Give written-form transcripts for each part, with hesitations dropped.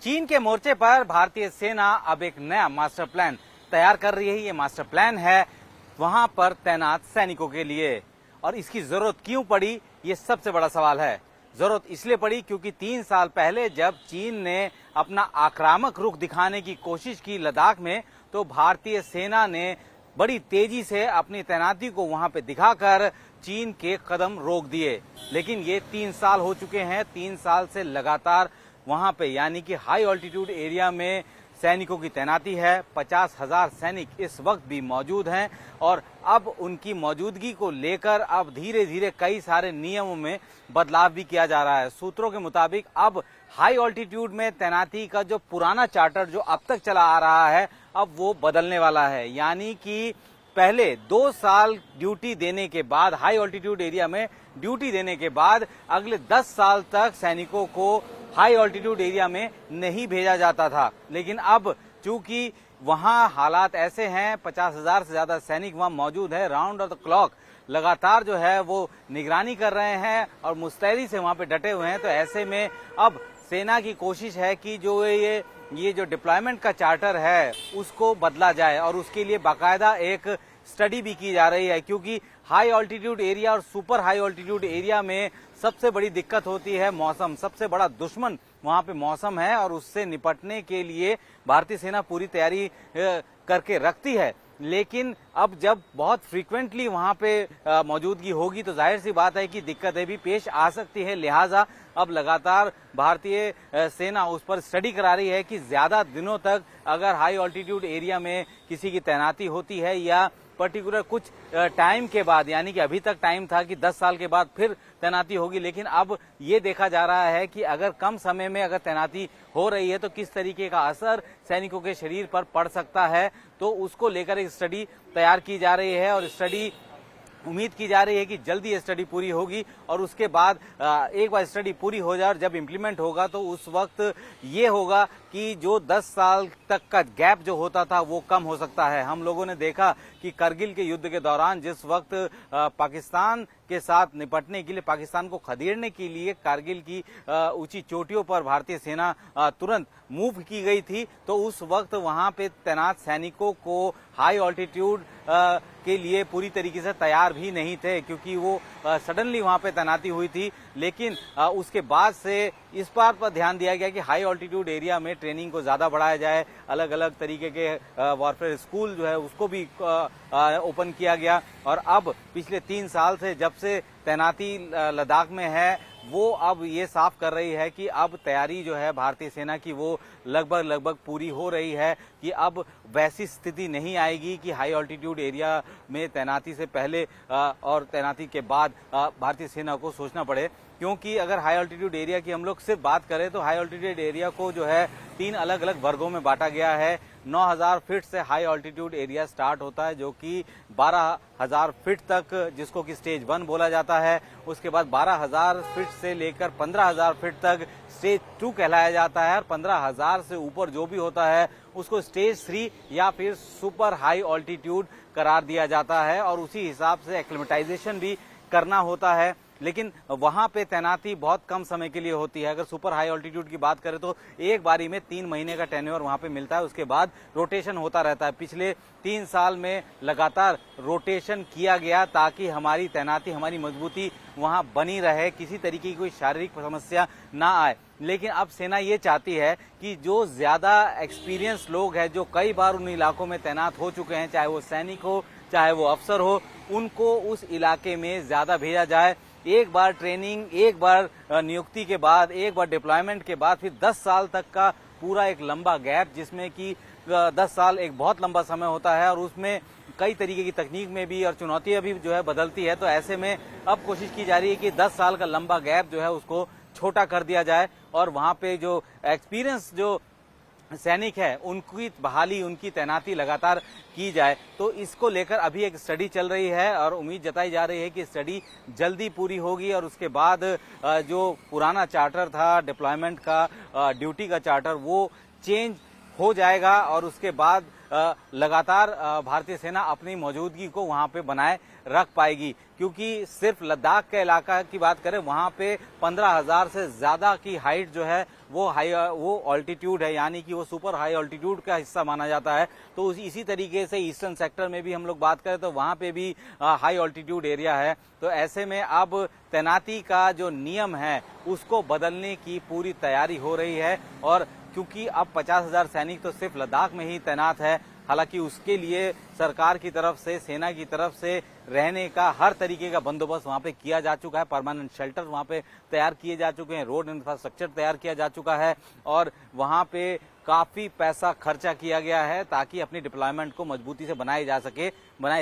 चीन के मोर्चे पर भारतीय सेना अब एक नया मास्टर प्लान तैयार कर रही है। ये मास्टर प्लान है वहां पर तैनात सैनिकों के लिए, और इसकी जरूरत क्यों पड़ी, ये सबसे बड़ा सवाल है। जरूरत इसलिए पड़ी क्योंकि 3 साल पहले जब चीन ने अपना आक्रामक रुख दिखाने की कोशिश की लद्दाख में, तो भारतीय सेना ने बड़ी तेजी से अपनी तैनाती को वहां पे दिखाकर चीन के कदम रोक दिए। लेकिन ये 3 साल हो चुके हैं। 3 साल से लगातार वहां पे यानी कि हाई ऑल्टीट्यूड एरिया में सैनिकों की तैनाती है। 50,000 सैनिक इस वक्त भी मौजूद हैं और अब उनकी मौजूदगी को लेकर अब धीरे धीरे कई सारे नियमों में बदलाव भी किया जा रहा है। सूत्रों के मुताबिक अब हाई ऑल्टीट्यूड में तैनाती का जो पुराना चार्टर जो अब तक चला आ रहा है, अब वो बदलने वाला है। यानी कि पहले 2 साल ड्यूटी देने के बाद, हाई ऑल्टीट्यूड एरिया में ड्यूटी देने के बाद अगले 10 साल तक सैनिकों को हाई ऑल्टीट्यूड एरिया में नहीं भेजा जाता था। लेकिन अब चूंकि वहां हालात ऐसे हैं, 50,000 से ज्यादा सैनिक वहां मौजूद है, राउंड ऑफ द क्लॉक लगातार जो है वो निगरानी कर रहे हैं और मुस्तैदी से वहां पे डटे हुए हैं। तो ऐसे में अब सेना की कोशिश है कि जो ये जो डिप्लॉयमेंट का चार्टर है उसको बदला जाए, और उसके लिए बाकायदा एक स्टडी भी की जा रही है। क्योंकि हाई ऑल्टीट्यूड एरिया और सुपर हाई ऑल्टीट्यूड एरिया में सबसे बड़ी दिक्कत होती है मौसम। सबसे बड़ा दुश्मन वहां पे मौसम है, और उससे निपटने के लिए भारतीय सेना पूरी तैयारी करके रखती है। लेकिन अब जब बहुत फ्रीक्वेंटली वहां पे मौजूदगी होगी तो जाहिर सी बात है कि दिक्कतें भी पेश आ सकती है। लिहाजा अब लगातार भारतीय सेना उस पर स्टडी करा रही है कि ज्यादा दिनों तक अगर हाई ऑल्टीट्यूड एरिया में किसी की तैनाती होती है या पर्टिकुलर कुछ टाइम के बाद, यानी कि अभी तक टाइम था कि 10 साल के बाद फिर तैनाती होगी, लेकिन अब ये देखा जा रहा है कि अगर कम समय में अगर तैनाती हो रही है तो किस तरीके का असर सैनिकों के शरीर पर पड़ सकता है। तो उसको लेकर एक स्टडी तैयार की जा रही है, और स्टडी उम्मीद की जा रही है कि जल्दी ये स्टडी पूरी होगी, और उसके बाद एक बार स्टडी पूरी हो जाए और जब इम्प्लीमेंट होगा तो उस वक्त ये होगा कि जो 10 साल तक का गैप जो होता था वो कम हो सकता है। हम लोगों ने देखा कि करगिल के युद्ध के दौरान जिस वक्त पाकिस्तान के साथ निपटने के लिए, पाकिस्तान को खदेड़ने के लिए कारगिल की ऊंची चोटियों पर भारतीय सेना तुरंत मूव की गई थी, तो उस वक्त वहां पे तैनात सैनिकों को हाई ऑल्टीट्यूड के लिए पूरी तरीके से तैयार भी नहीं थे, क्योंकि वो सडनली वहां पे तैनाती हुई थी। लेकिन उसके बाद से इस बात पर ध्यान दिया गया कि हाई ऑल्टीट्यूड एरिया में ट्रेनिंग को ज्यादा बढ़ाया जाए। अलग अलग तरीके के वॉरफेयर स्कूल जो है उसको भी ओपन किया गया, और अब पिछले 3 साल से जब से तैनाती लद्दाख में है, वो अब ये साफ कर रही है कि अब तैयारी जो है भारतीय सेना की वो लगभग पूरी हो रही है कि अब वैसी स्थिति नहीं आएगी कि हाई ऑल्टीट्यूड एरिया में तैनाती से पहले और तैनाती के बाद भारतीय सेना को सोचना पड़े। क्योंकि अगर हाई ऑल्टीट्यूड एरिया की हम लोग सिर्फ बात करें तो हाई ऑल्टीट्यूड एरिया को जो है 3 अलग अलग वर्गों में बांटा गया है। 9,000 फीट से हाई ऑल्टीट्यूड एरिया स्टार्ट होता है, जो कि 12,000 फीट तक, जिसको कि स्टेज 1 बोला जाता है। उसके बाद 12,000 फीट से लेकर 15,000 फीट तक स्टेज 2 कहलाया जाता है, और 15,000 से ऊपर जो भी होता है उसको स्टेज 3 या फिर सुपर हाई ऑल्टीट्यूड करार दिया जाता है, और उसी हिसाब से एक्लिमेटाइजेशन भी करना होता है। लेकिन वहां पे तैनाती बहुत कम समय के लिए होती है। अगर सुपर हाई ऑल्टीट्यूड की बात करें तो एक बारी में 3 महीने का टेन्योर वहां पे मिलता है, उसके बाद रोटेशन होता रहता है। पिछले 3 साल में लगातार रोटेशन किया गया ताकि हमारी तैनाती, हमारी मजबूती वहां बनी रहे, किसी तरीके की कोई शारीरिक समस्या ना आए। लेकिन अब सेना ये चाहती है कि जो ज्यादा एक्सपीरियंस लोग हैं, जो कई बार उन इलाकों में तैनात हो चुके हैं, चाहे वो सैनिक हो चाहे वो अफसर हो, उनको उस इलाके में ज्यादा भेजा जाए। एक बार ट्रेनिंग, एक बार नियुक्ति के बाद, एक बार डिप्लॉयमेंट के बाद फिर 10 साल तक का पूरा एक लंबा गैप, जिसमें कि 10 साल एक बहुत लंबा समय होता है, और उसमें कई तरीके की तकनीक में भी और चुनौतियां भी जो है बदलती है। तो ऐसे में अब कोशिश की जा रही है कि 10 साल का लंबा गैप जो है उसको छोटा कर दिया जाए, और वहां पे जो एक्सपीरियंस जो सैनिक है उनकी बहाली, उनकी तैनाती लगातार की जाए। तो इसको लेकर अभी एक स्टडी चल रही है, और उम्मीद जताई जा रही है कि स्टडी जल्दी पूरी होगी, और उसके बाद जो पुराना चार्टर था डिप्लॉयमेंट का, ड्यूटी का चार्टर, वो चेंज हो जाएगा, और उसके बाद लगातार भारतीय सेना अपनी मौजूदगी को वहां पे बनाए रख पाएगी, क्योंकि सिर्फ लद्दाख के इलाका की बात करें वहां पे 15,000 से ज्यादा की हाइट जो है वो ऑल्टीट्यूड है, यानी कि वो सुपर हाई ऑल्टीट्यूड का हिस्सा माना जाता है। तो इसी तरीके से ईस्टर्न सेक्टर में भी हम लोग बात करें तो वहां पे भी हाई ऑल्टीट्यूड एरिया है। तो ऐसे में अब तैनाती का जो नियम है उसको बदलने की पूरी तैयारी हो रही है, और क्योंकि अब 50,000 सैनिक तो सिर्फ लद्दाख में ही तैनात है, हालांकि उसके लिए सरकार की तरफ से, सेना की तरफ से रहने का हर तरीके का बंदोबस्त वहां पे किया जा चुका है। परमानेंट शेल्टर वहां पे तैयार किए जा चुके हैं, रोड इंफ्रास्ट्रक्चर तैयार किया जा चुका है, और वहां पे काफी पैसा खर्चा किया गया है ताकि अपनी डिप्लॉयमेंट को मजबूती से बनाए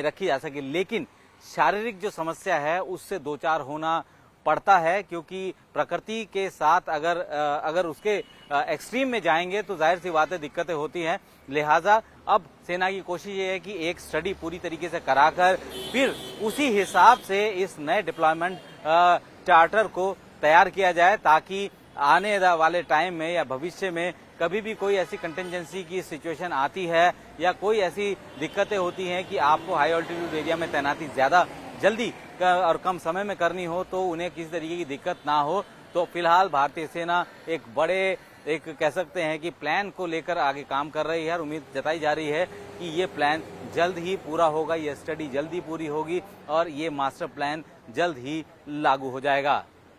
रखी जा सके। लेकिन शारीरिक जो समस्या है उससे दो चार होना पड़ता है, क्योंकि प्रकृति के साथ अगर उसके एक्सट्रीम में जाएंगे तो जाहिर सी बात है दिक्कतें होती हैं। लिहाजा अब सेना की कोशिश ये है कि एक स्टडी पूरी तरीके से कराकर फिर उसी हिसाब से इस नए डिप्लॉयमेंट चार्टर को तैयार किया जाए, ताकि आने वाले टाइम में या भविष्य में कभी भी कोई ऐसी कंटिजेंसी की सिचुएशन आती है या कोई ऐसी दिक्कतें होती हैं कि आपको हाई ऑल्टीट्यूड एरिया में तैनाती ज्यादा जल्दी और कम समय में करनी हो तो उन्हें किसी तरीके की दिक्कत ना हो। तो फिलहाल भारतीय सेना एक कह सकते हैं कि प्लान को लेकर आगे काम कर रही है, और उम्मीद जताई जा रही है कि ये प्लान जल्द ही पूरा होगा, ये स्टडी जल्द ही पूरी होगी और ये मास्टर प्लान जल्द ही लागू हो जाएगा।